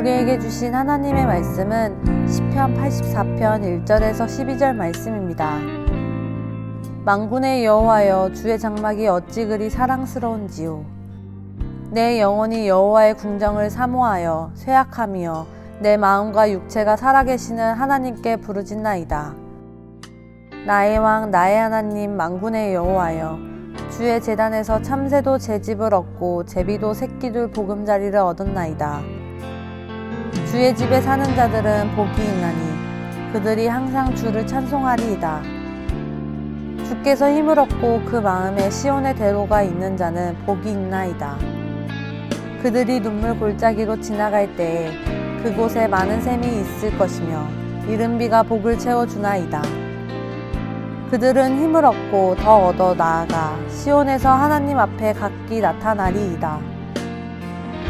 우리에게 주신 하나님의 말씀은 시편 84편 1절에서 12절 말씀입니다. 만군의 여호와여, 주의 장막이 어찌 그리 사랑스러운지요. 내 영혼이 여호와의 궁정을 사모하여 쇠약함이여 내 마음과 육체가 살아계시는 하나님께 부르짖나이다. 나의 왕 나의 하나님 만군의 여호와여, 주의 제단에서 참새도 제 집을 얻고 제비도 새끼들 보금자리를 얻었나이다. 주의 집에 사는 자들은 복이 있나니 그들이 항상 주를 찬송하리이다. 주께서 힘을 얻고 그 마음에 시온의 대로가 있는 자는 복이 있나이다. 그들이 눈물 골짜기로 지나갈 때에 그곳에 많은 샘이 있을 것이며 이른 비가 복을 채워주나이다. 그들은 힘을 얻고 더 얻어 나아가 시온에서 하나님 앞에 각기 나타나리이다.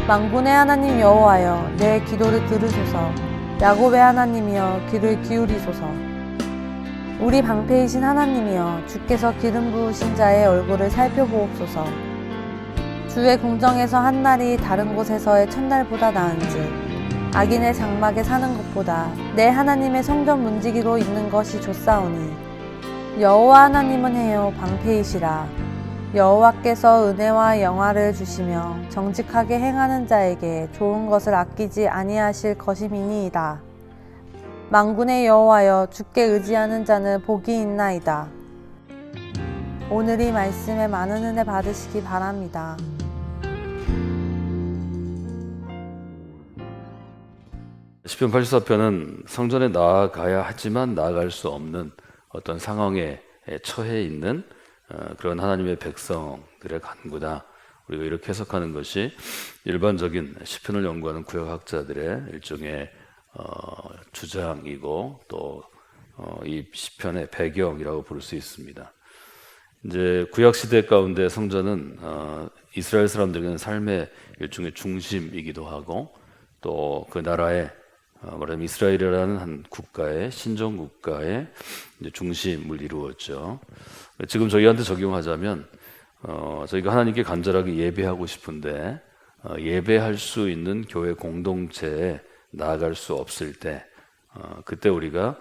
만군의 하나님 여호와여, 내 기도를 들으소서. 야곱의 하나님이여, 귀를 기울이소서. 우리 방패이신 하나님이여, 주께서 기름 부으신 자의 얼굴을 살펴보옵소서. 주의 궁정에서 한 날이 다른 곳에서의 첫날보다 나은즉 악인의 장막에 사는 것보다 내 하나님의 성전 문지기로 있는 것이 좋사오니 여호와 하나님은 해요 방패이시라. 여호와께서 은혜와 영화를 주시며 정직하게 행하는 자에게 좋은 것을 아끼지 아니하실 것임이니이다. 만군의 여호와여, 주께 의지하는 자는 복이 있나이다. 오늘 이 말씀에 많은 은혜 받으시기 바랍니다. 시편 84편은 성전에 나아가야 하지만 나아갈 수 없는 어떤 상황에 처해 있는 그런 하나님의 백성들의 간구다. 우리가 이렇게 해석하는 것이 일반적인 시편을 연구하는 구약학자들의 일종의 주장이고 또 이 시편의 배경이라고 볼 수 있습니다. 이제 구약 시대 가운데 성전은 이스라엘 사람들에게는 삶의 일종의 중심이기도 하고 또 그 나라의 말하자면 이스라엘이라는 한 국가의 신정 국가의 중심을 이루었죠. 지금 저희한테 적용하자면 저희가 하나님께 간절하게 예배하고 싶은데 예배할 수 있는 교회 공동체에 나아갈 수 없을 때 그때 우리가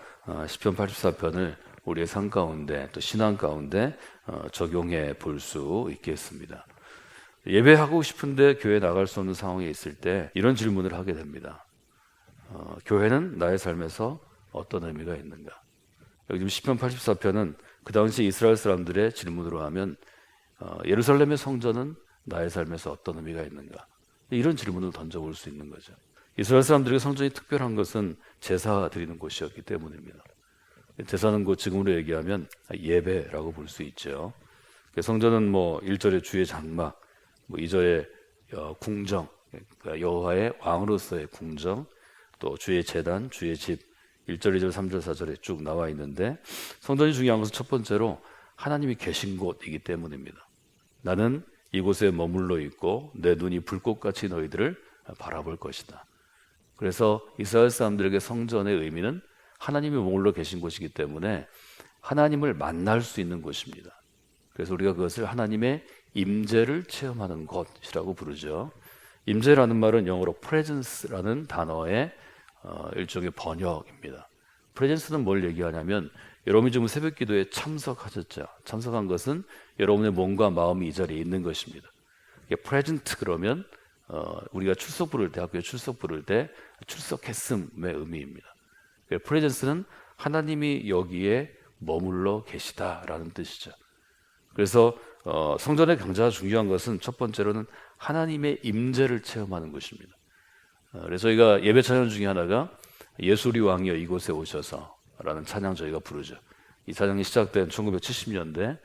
시편 84편을 우리의 삶 가운데 또 신앙 가운데 적용해 볼 수 있겠습니다. 예배하고 싶은데 교회에 나갈 수 없는 상황에 있을 때 이런 질문을 하게 됩니다. 교회는 나의 삶에서 어떤 의미가 있는가? 여기 지금 시편 84편은 그 당시 이스라엘 사람들의 질문으로 하면 예루살렘의 성전은 나의 삶에서 어떤 의미가 있는가? 이런 질문을 던져볼 수 있는 거죠. 이스라엘 사람들에게 성전이 특별한 것은 제사 드리는 곳이었기 때문입니다. 제사는 곧 지금으로 얘기하면 예배라고 볼 수 있죠. 성전은 뭐 1절에 주의 장막, 뭐 2절에 궁정, 그러니까 여호와의 왕으로서의 궁정, 또 주의 제단, 주의 집 1절, 2절, 3절, 4절에 쭉 나와 있는데 성전이 중요한 것은 첫 번째로 하나님이 계신 곳이기 때문입니다. 나는 이곳에 머물러 있고 내 눈이 불꽃같이 너희들을 바라볼 것이다. 그래서 이스라엘 사람들에게 성전의 의미는 하나님이 머물러 계신 곳이기 때문에 하나님을 만날 수 있는 곳입니다. 그래서 우리가 그것을 하나님의 임재를 체험하는 곳이라고 부르죠. 임재라는 말은 영어로 presence라는 단어의 일종의 번역입니다. presence는 뭘 얘기하냐면 여러분이 지금 새벽 기도에 참석하셨죠. 참석한 것은 여러분의 몸과 마음이 이 자리에 있는 것입니다. present 그러면 우리가 출석 부를 때 학교에 출석 부를 때 출석했음의 의미입니다. presence는 하나님이 여기에 머물러 계시다라는 뜻이죠. 그래서 성전의 강자가 중요한 것은 첫 번째로는 하나님의 임재를 체험하는 것입니다. 그래서 저희가 예배 찬양 중에 하나가 예수 우리 왕이여 이곳에 오셔서 라는 찬양 저희가 부르죠. 이 찬양이 시작된 1970년대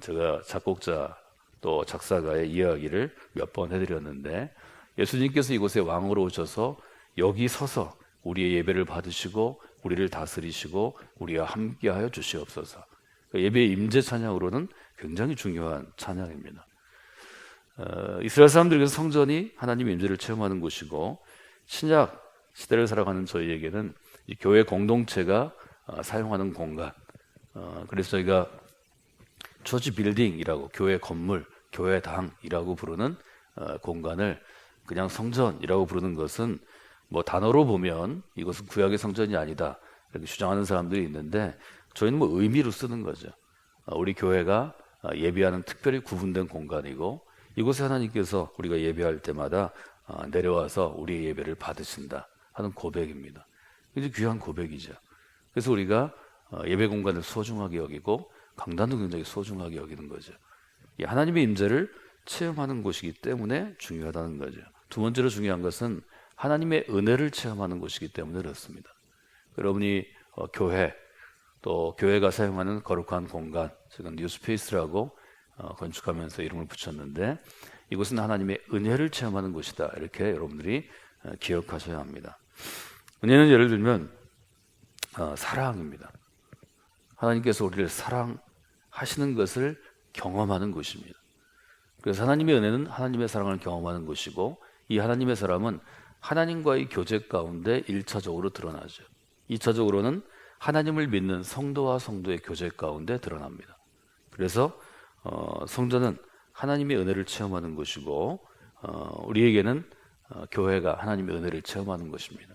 제가 작곡자 또 작사가의 이야기를 몇 번 해드렸는데 예수님께서 이곳에 왕으로 오셔서 여기 서서 우리의 예배를 받으시고 우리를 다스리시고 우리와 함께하여 주시옵소서. 예배의 임재 찬양으로는 굉장히 중요한 찬양입니다. 이스라엘 사람들에게서 성전이 하나님의 임재를 체험하는 곳이고 신약 시대를 살아가는 저희에게는 이 교회 공동체가 사용하는 공간, 그래서 저희가 처치 빌딩이라고 교회 건물, 교회당이라고 부르는 공간을 그냥 성전이라고 부르는 것은 뭐 단어로 보면 이것은 구약의 성전이 아니다 이렇게 주장하는 사람들이 있는데 저희는 뭐 의미로 쓰는 거죠. 우리 교회가 예배하는 특별히 구분된 공간이고 이곳에 하나님께서 우리가 예배할 때마다 내려와서 우리의 예배를 받으신다 하는 고백입니다. 굉장히 귀한 고백이죠. 그래서 우리가 예배 공간을 소중하게 여기고 강단도 굉장히 소중하게 여기는 거죠. 하나님의 임재를 체험하는 곳이기 때문에 중요하다는 거죠. 두 번째로 중요한 것은 하나님의 은혜를 체험하는 곳이기 때문에 그렇습니다. 여러분이 교회 또 교회가 사용하는 거룩한 공간, 지금 뉴스페이스라고 건축하면서 이름을 붙였는데 이곳은 하나님의 은혜를 체험하는 곳이다. 이렇게 여러분들이 기억하셔야 합니다. 은혜는 예를 들면 사랑입니다. 하나님께서 우리를 사랑하시는 것을 경험하는 곳입니다. 그래서 하나님의 은혜는 하나님의 사랑을 경험하는 곳이고 이 하나님의 사랑은 하나님과의 교제 가운데 1차적으로 드러나죠. 2차적으로는 하나님을 믿는 성도와 성도의 교제 가운데 드러납니다. 그래서 성전은 하나님의 은혜를 체험하는 곳이고 우리에게는 교회가 하나님의 은혜를 체험하는 것입니다.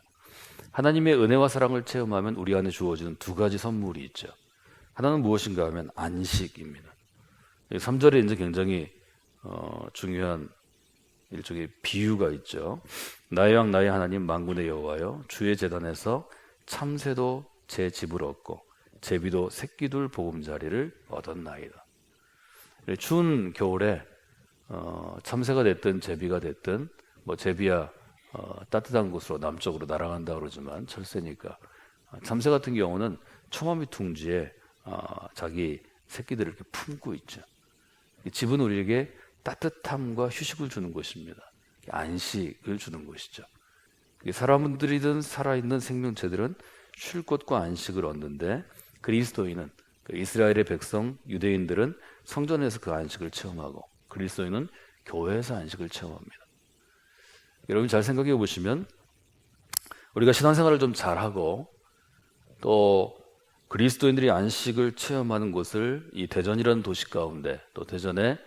하나님의 은혜와 사랑을 체험하면 우리 안에 주어지는 두 가지 선물이 있죠. 하나는 무엇인가 하면 안식입니다. 3절에 이제 굉장히 중요한 일종의 비유가 있죠. 나의 왕 나의 하나님 만군의 여호와여 주의 제단에서 참새도 제 집을 얻고 제비도 새끼둘 보금자리를 얻었나이다. 추운 겨울에 참새가 됐든 제비가 됐든 뭐 제비야 따뜻한 곳으로 남쪽으로 날아간다 그러지만 철새니까 참새 같은 경우는 초마미 둥지에 자기 새끼들을 이렇게 품고 있죠. 집은 우리에게 따뜻함과 휴식을 주는 곳입니다. 안식을 주는 곳이죠. 사람들이든 살아있는 생명체들은 쉴 곳과 안식을 얻는데 그리스도인은 이스라엘의 백성 유대인들은 성전에서 그 안식을 체험하고 그리스도인은 교회에서 안식을 체험합니다. 여러분 잘 생각해 보시면 우리가 신앙생활을 좀 잘하고 또 그리스도인들이 안식을 체험하는 곳을 이 대전이라는 도시 가운데 또 대전의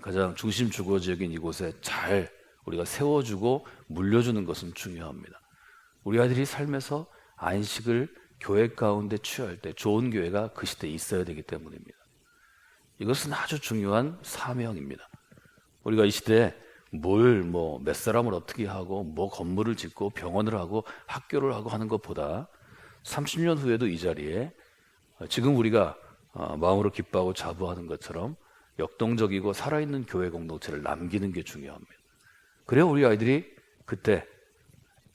가장 중심 주거 지역인 이곳에 잘 우리가 세워주고 물려주는 것은 중요합니다. 우리 아이들이 삶에서 안식을 교회 가운데 취할 때 좋은 교회가 그 시대에 있어야 되기 때문입니다. 이것은 아주 중요한 사명입니다. 우리가 이 시대에 몇 사람을 어떻게 하고 뭐 건물을 짓고 병원을 하고 학교를 하고 하는 것보다 30년 후에도 이 자리에 지금 우리가 마음으로 기뻐하고 자부하는 것처럼 역동적이고 살아있는 교회 공동체를 남기는 게 중요합니다. 그래야 우리 아이들이 그때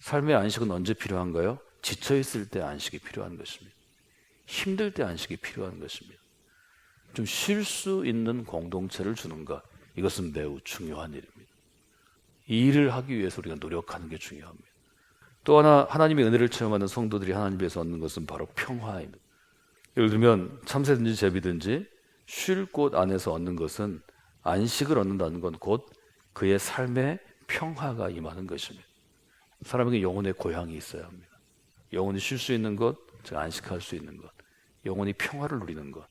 삶의 안식은 언제 필요한가요? 지쳐있을 때 안식이 필요한 것입니다. 힘들 때 안식이 필요한 것입니다. 좀 쉴 수 있는 공동체를 주는 것, 이것은 매우 중요한 일입니다. 이 일을 하기 위해서 우리가 노력하는 게 중요합니다. 또 하나 하나님의 은혜를 체험하는 성도들이 하나님께서 얻는 것은 바로 평화입니다. 예를 들면 참새든지 제비든지 쉴 곳 안에서 얻는 것은 안식을 얻는다는 건 곧 그의 삶에 평화가 임하는 것입니다. 사람에게 영혼의 고향이 있어야 합니다. 영혼이 쉴 수 있는 것, 즉 안식할 수 있는 것, 영혼이 평화를 누리는 것.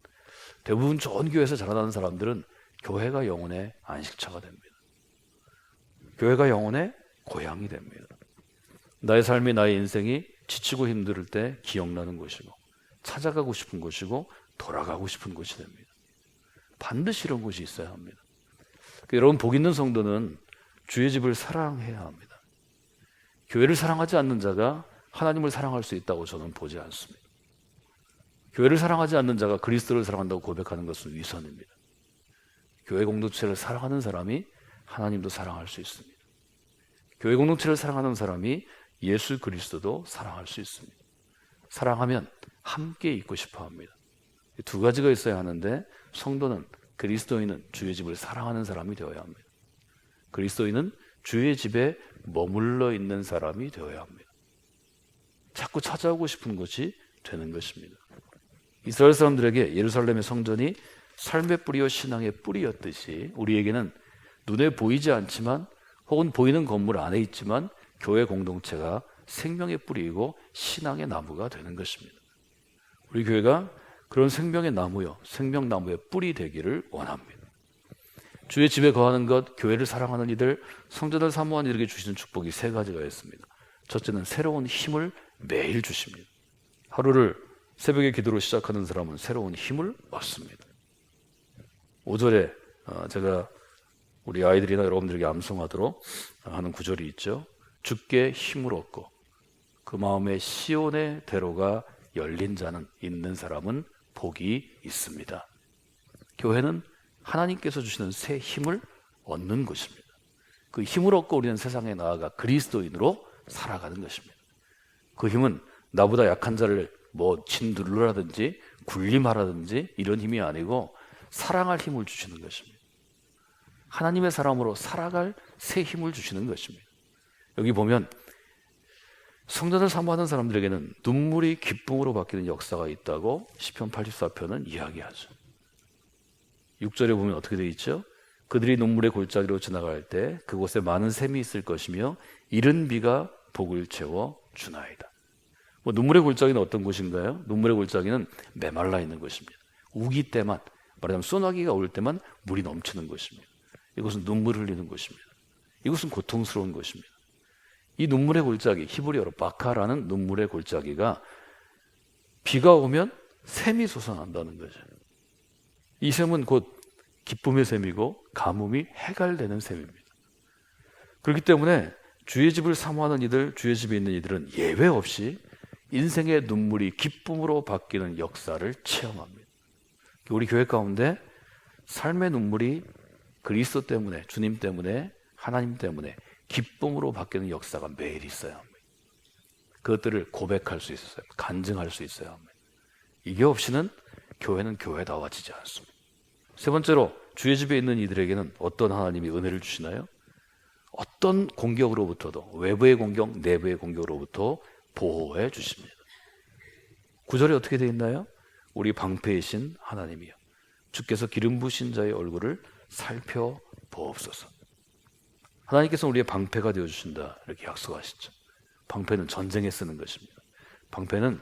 대부분 좋은 교회에서 자라나는 사람들은 교회가 영혼의 안식처가 됩니다. 교회가 영혼의 고향이 됩니다. 나의 삶이 나의 인생이 지치고 힘들 때 기억나는 곳이고 찾아가고 싶은 곳이고 돌아가고 싶은 곳이 됩니다. 반드시 이런 곳이 있어야 합니다. 여러분 복 있는 성도는 주의 집을 사랑해야 합니다. 교회를 사랑하지 않는 자가 하나님을 사랑할 수 있다고 저는 보지 않습니다. 교회를 사랑하지 않는 자가 그리스도를 사랑한다고 고백하는 것은 위선입니다. 교회 공동체를 사랑하는 사람이 하나님도 사랑할 수 있습니다. 교회 공동체를 사랑하는 사람이 예수 그리스도도 사랑할 수 있습니다. 사랑하면 함께 있고 싶어 합니다. 두 가지가 있어야 하는데 성도는 그리스도인은 주의 집을 사랑하는 사람이 되어야 합니다. 그리스도인은 주의 집에 머물러 있는 사람이 되어야 합니다. 자꾸 찾아오고 싶은 것이 되는 것입니다. 이스라엘 사람들에게 예루살렘의 성전이 삶의 뿌리요 신앙의 뿌리였듯이 우리에게는 눈에 보이지 않지만 혹은 보이는 건물 안에 있지만 교회 공동체가 생명의 뿌리이고 신앙의 나무가 되는 것입니다. 우리 교회가 그런 생명의 나무요, 생명나무의 뿌리 되기를 원합니다. 주의 집에 거하는 것, 교회를 사랑하는 이들, 성전을 사모하는 이들에게 주시는 축복이 세 가지가 있습니다. 첫째는 새로운 힘을 매일 주십니다. 하루를 새벽에 기도로 시작하는 사람은 새로운 힘을 얻습니다. 5절에 제가 우리 아이들이나 여러분들에게 암송하도록 하는 구절이 있죠. 주께 힘을 얻고 그 마음에 시온의 대로가 열린 자는 있는 사람은 복이 있습니다. 교회는 하나님께서 주시는 새 힘을 얻는 것입니다. 그 힘을 얻고 우리는 세상에 나아가 그리스도인으로 살아가는 것입니다. 그 힘은 나보다 약한 자를 짓누르라든지 굴림하라든지 이런 힘이 아니고 사랑할 힘을 주시는 것입니다. 하나님의 사람으로 살아갈 새 힘을 주시는 것입니다. 여기 보면 성전을 사모하는 사람들에게는 눈물이 기쁨으로 바뀌는 역사가 있다고 시편 84편은 이야기하죠. 6절에 보면 어떻게 되어 있죠? 그들이 눈물의 골짜기로 지나갈 때 그곳에 많은 샘이 있을 것이며 이른 비가 복을 채워 주나이다. 눈물의 골짜기는 어떤 곳인가요? 눈물의 골짜기는 메말라 있는 것입니다. 우기 때만, 말하자면 소나기가 올 때만 물이 넘치는 것입니다. 이것은 눈물 흘리는 것입니다. 이것은 고통스러운 것입니다. 이 눈물의 골짜기, 히브리어로 바카라는 눈물의 골짜기가 비가 오면 샘이 솟아난다는 거죠. 이 샘은 곧 기쁨의 샘이고 가뭄이 해갈되는 샘입니다. 그렇기 때문에 주의 집을 사모하는 이들, 주의 집에 있는 이들은 예외 없이 인생의 눈물이 기쁨으로 바뀌는 역사를 체험합니다. 우리 교회 가운데 삶의 눈물이 그리스도 때문에, 주님 때문에, 하나님 때문에 기쁨으로 바뀌는 역사가 매일 있어야 합니다. 그것들을 고백할 수 있어요. 간증할 수 있어야 합니다. 이게 없이는 교회는 교회다워지지 않습니다. 세 번째로 주의 집에 있는 이들에게는 어떤 하나님이 은혜를 주시나요? 어떤 공격으로부터도, 외부의 공격, 내부의 공격으로부터 보호해 주십니다. 9절에 어떻게 되어 있나요? 우리 방패이신 하나님이여 주께서 기름 부으신 자의 얼굴을 살펴보옵소서. 하나님께서 우리의 방패가 되어주신다 이렇게 약속하시죠. 방패는 전쟁에 쓰는 것입니다. 방패는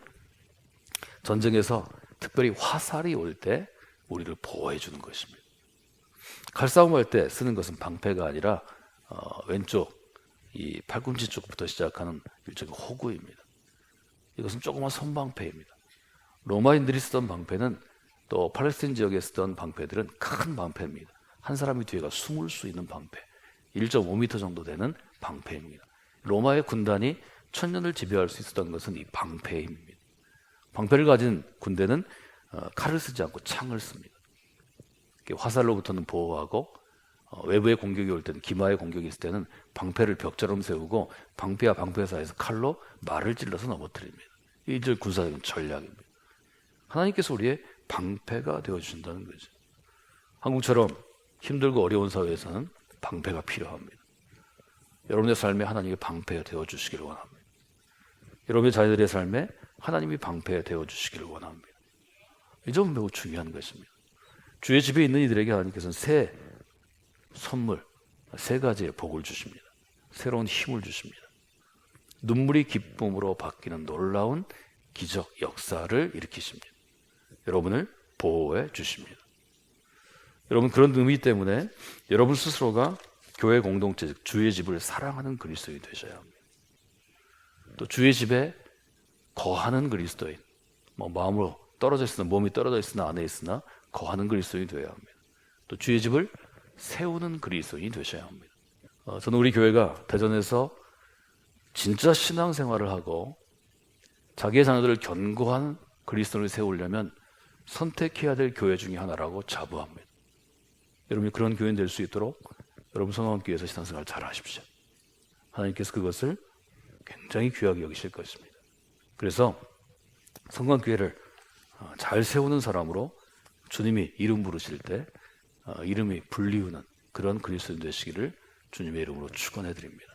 전쟁에서 특별히 화살이 올 때 우리를 보호해 주는 것입니다. 칼싸움할 때 쓰는 것은 방패가 아니라 왼쪽 이 팔꿈치 쪽부터 시작하는 일종의 호구입니다. 이것은 조그만 손방패입니다. 로마인들이 쓰던 방패는 또 팔레스타인 지역에 쓰던 방패들은 큰 방패입니다. 한 사람이 뒤에가 숨을 수 있는 방패, 1.5m 정도 되는 방패입니다. 로마의 군단이 천년을 지배할 수 있었던 것은 이 방패의 힘입니다. 방패를 가진 군대는 칼을 쓰지 않고 창을 씁니다. 화살로부터는 보호하고 외부의 공격이 올 때는, 기마의 공격이 있을 때는 방패를 벽처럼 세우고 방패와 방패 사이에서 칼로 말을 찔러서 넘어뜨립니다. 이들 군사적인 전략입니다. 하나님께서 우리의 방패가 되어주신다는 거죠. 한국처럼 힘들고 어려운 사회에서는 방패가 필요합니다. 여러분의 삶에 하나님의 방패가 되어주시기를 원합니다. 여러분의 자녀들의 삶에 하나님이 방패가 되어주시기를 원합니다. 이 점은 매우 중요한 것입니다. 주의 집에 있는 이들에게 하나님께서는 새 선물, 세 가지의 복을 주십니다. 새로운 힘을 주십니다. 눈물이 기쁨으로 바뀌는 놀라운 기적 역사를 일으키십니다. 여러분을 보호해 주십니다. 여러분, 그런 의미 때문에 여러분 스스로가 교회 공동체, 즉 주의 집을 사랑하는 그리스도인이 되셔야 합니다. 또 주의 집에 거하는 그리스도인, 마음으로 떨어져 있으나, 몸이 떨어져 있으나 안에 있으나 거하는 그리스도인이 되어야 합니다. 또 주의 집을 세우는 그리스도인이 되셔야 합니다. 저는 우리 교회가 대전에서 진짜 신앙생활을 하고 자기의 자녀들을 견고한 그리스도인을 세우려면 선택해야 될 교회 중에 하나라고 자부합니다. 여러분이 그런 교회인 될 수 있도록 여러분 성황교회에서 신앙생활 잘 하십시오. 하나님께서 그것을 굉장히 귀하게 여기실 것입니다. 그래서 성황교회를 잘 세우는 사람으로 주님이 이름 부르실 때 이름이 불리우는 그런 그리스도인 되시기를 주님의 이름으로 축원해 드립니다.